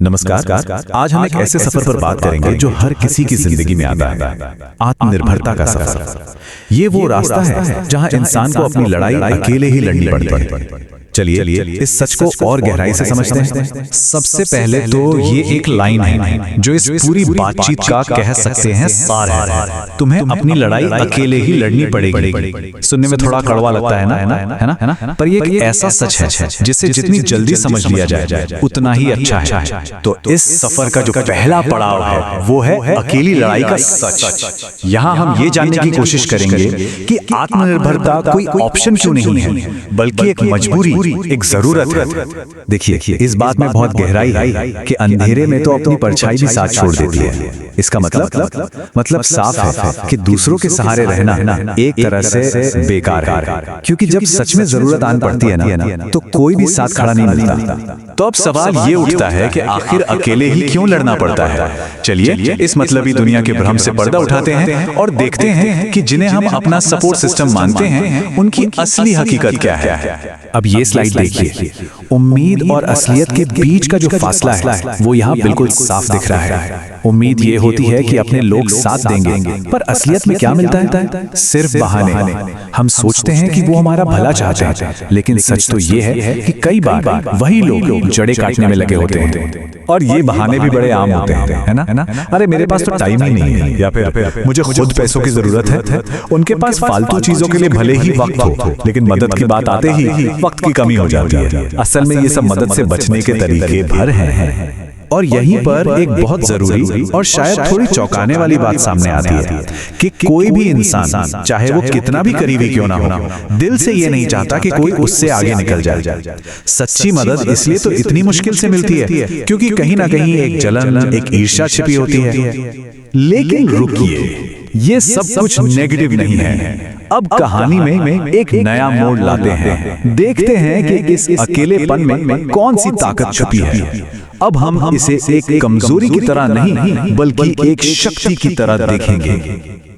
नमस्कार। आज हम एक ऐसे सफर पर बात करेंगे जो हर किसी की जिंदगी में आता है, आत्मनिर्भरता का सफर। ये वो रास्ता है जहां इंसान को अपनी लड़ाई अकेले ही लड़नी पड़ती है। चलिए इस सच को और गहराई से समझते हैं। सबसे पहले तो ये एक लाइन है जो इस पूरी बातचीत का कह सकते हैं सार है। तुम्हें अपनी लड़ाई अकेले ही लड़नी पड़ेगी। सुनने में थोड़ा कड़वा लगता है ना? पर ये एक ऐसा सच है जिसे जितनी जल्दी समझ लिया जाए उतना ही अच्छा है। तो इस सफर का जो पहला पड़ाव है वो है अकेली लड़ाई का सच। यहाँ हम ये जानने की कोशिश करेंगे कि आत्मनिर्भरता कोई ऑप्शन क्यों नहीं है, बल्कि एक मजबूरी, एक जरूरत है। देखिए, इस बात में बहुत गहराई है कि अंधेरे में तो अपनी परछाई भी साथ छोड़ देती है। इसका मतलब साफ है कि दूसरों के सहारे रहना एक तरह से बेकार है, क्योंकि जब सच में जरूरत आन पड़ती है ना तो कोई भी साथ खड़ा नहीं मिलता। तो अब सवाल ये उठता है कि आखिर अकेले ही क्यों लड़ना पड़ता है। चलिए इस मतलबी दुनिया के भ्रम से पर्दा उठाते हैं और देखते हैं कि जिन्हें हम अपना सपोर्ट सिस्टम मानते हैं उनकी असली हकीकत क्या है। अब ये स्लाइड देखिए। उम्मीद और असलियत के बीच का जो फासला है वो यहाँ बिल्कुल साफ दिख रहा है। उम्मीद ये होती है कि अपने लोग साथ देंगे, पर असलियत में क्या मिलता है? सिर्फ बहाने। हम सोचते हैं कि वो हमारा भला चाहते हैं, लेकिन सच तो ये है कि कई बार वही लोग जड़ें काटने में लगे होते हैं। और ये बहाने भी बड़े आम होते हैं, है ना? अरे मेरे पास तो टाइम ही नहीं है, या फिर मुझे खुद पैसों की जरूरत है। उनके पास फालतू चीजों के लिए भले ही वक्त हो, लेकिन मदद की बात आते ही वक्त की कमी हो जाती है। असल में ये सब मदद से बचने के तरीके भर हैं। और यहीं पर एक बहुत जरूरी और शायद थोड़ी चौंकाने वाली बात सामने आती है कि कोई भी इंसान, चाहे वो कितना भी करीबी क्यों ना हो, दिल से ये नहीं चाहता कि कोई उससे आगे निकल जाए। सच्ची मदद इसलिए तो इतनी मुश्किल से मिलती है क्योंकि कहीं ना कहीं एक जलन, एक ईर्ष्या छिपी होती है। लेकिन रुकिए, ये सब कुछ नेगेटिव नहीं है। अब कहानी में एक नया मोड़ लाते हैं। देखते हैं कि इस अकेलेपन में कौन सी ताकत छुपी है। अब हम इसे एक कमजोरी की तरह नहीं बल्कि एक शक्ति की तरह देखेंगे।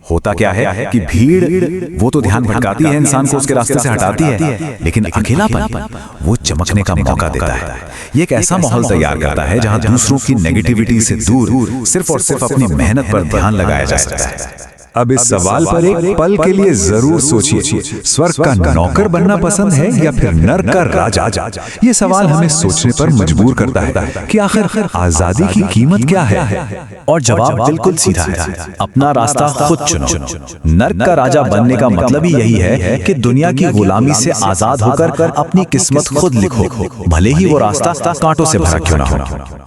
होता क्या है कि भीड़ वो तो ध्यान भटकाती है, इंसान को उसके रास्ते से हटाती है, लेकिन अकेलापन वो चमकने का मौका देता है। ये एक ऐसा माहौल तैयार करता है जहां दूसरों की नेगेटिविटी से दूर सिर्फ और सिर्फ अपनी मेहनत पर ध्यान लगाया जा सकता है। अब इस सवाल पर एक पल के लिए जरूर सोचिए, स्वर्ग का नौकर बनना पसंद है या फिर नर्क का राजा? ये सवाल हमें सोचने पर मजबूर करता है कि आखिर आजादी की कीमत क्या है। और जवाब बिल्कुल सीधा है, अपना रास्ता खुद चुनो। नर्क का राजा बनने का मतलब ही यही है कि दुनिया की गुलामी से आजाद होकर अपनी किस्मत खुद लिखो, भले ही वो रास्ता कांटों से भरा क्यों ना हो।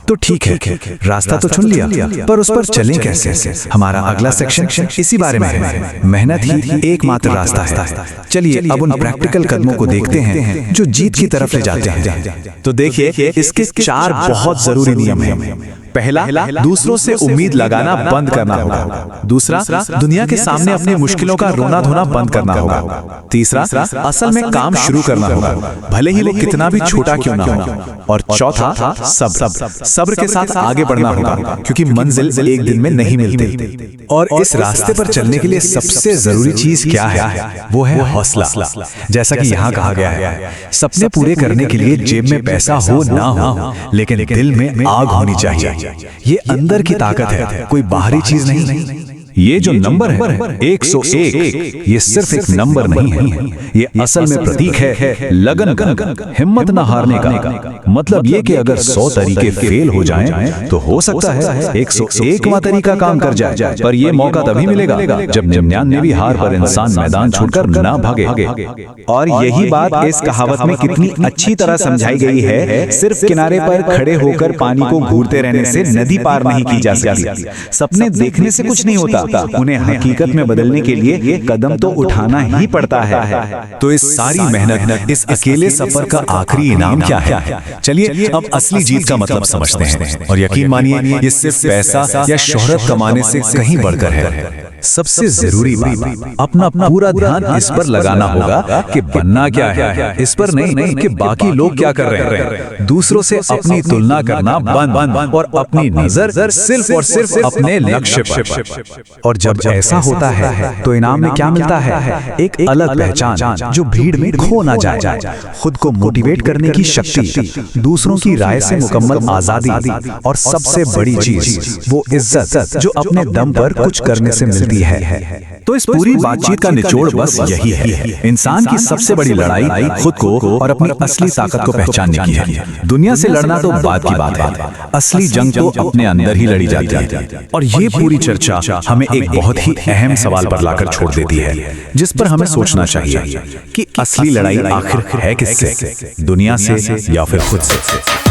तो ठीक है, रास्ता तो चुन लिया, पर उस पर चलें कैसे? हमारा अगला सेक्शन इसी बारे में है। मेहनत ही एकमात्र रास्ता है। चलिए अब उन प्रैक्टिकल कदमों को देखते हैं जो जीत की तरफ ले जाते हैं। तो देखिए, इसके 4 बहुत जरूरी नियम हैं। पहला, दूसरों से उम्मीद लगाना बंद करना होगा। दूसरा, दुनिया के सामने अपनी मुश्किलों का रोना धोना बंद करना होगा। तीसरा, असल में काम शुरू करना होगा, भले ही वो कितना भी छोटा क्यों ना हो। और चौथा, सब्र के साथ आगे बढ़ना होगा, क्योंकि मंजिल एक दिन में नहीं मिलती। और इस रास्ते पर चलने के लिए सबसे जरूरी चीज क्या है? वो है हौसला। जैसा कि यहाँ कहा गया है, सपने पूरे करने के लिए जेब में पैसा हो ना हो, लेकिन दिल में आग होनी चाहिए। ये अंदर की ताकत है, कोई बाहरी चीज नहीं। ये जो नंबर है 101, ये सिर्फ एक नंबर नहीं है, ये असल में प्रतीक है लगन का, हिम्मत न हारने का। मतलब ये कि अगर 100 तरीके फेल हो जाएं, तो हो सकता है 101वां तरीका काम कर जाए। पर ये मौका तभी मिलेगा जब 99वीं हार पर इंसान मैदान छोड़कर ना भागे। और यही बात इस कहावत में कितनी अच्छी तरह समझाई गई है। सिर्फ किनारे पर खड़े होकर पानी को घूरते रहने से नदी पार नहीं की जा सकती। सपने देखने से कुछ नहीं होता, उन्हें हकीकत में बदलने के लिए कदम तो उठाना ही पड़ता है। तो इस सारी मेहनत, इस अकेले सफर का आखिरी इनाम क्या है? चलिए अब असली जीत का मतलब समझते हैं। और यकीन मानिए, ये सिर्फ पैसा या शोहरत कमाने से कहीं बढ़कर है। सबसे जरूरी बात, अपना पूरा ध्यान इस पर लगाना होगा कि बनना क्या है, इस पर नहीं कि बाकी लोग क्या कर रहे हैं। दूसरों से अपनी तुलना करना बंद और अपनी नजर सिर्फ और सिर्फ अपने लक्ष्य पर। और जब ऐसा होता है तो इनाम में क्या मिलता है? एक अलग पहचान जो भीड़ में खो ना जाए, खुद को मोटिवेट करने की शक्ति, दूसरों की राय से मुकम्मल आजादी, और सबसे बड़ी चीज वो इज्जत जो अपने दम पर कुछ करने से मिलती है। तो इस पूरी बातचीत का निचोड़ बस यही है, इंसान की सबसे बड़ी लड़ाई खुद को और अपनी असली ताकत को पहचानने की है। दुनिया से लड़ना तो बाद की बात है, असली जंग तो अपने अंदर ही लड़ी जाती है। और ये पूरी चर्चा हमें एक बहुत ही अहम सवाल पर लाकर छोड़ देती है, जिस पर हमें सोचना चाहिए कि असली लड़ाई आखिर है किससे, दुनिया से या फिर खुद से।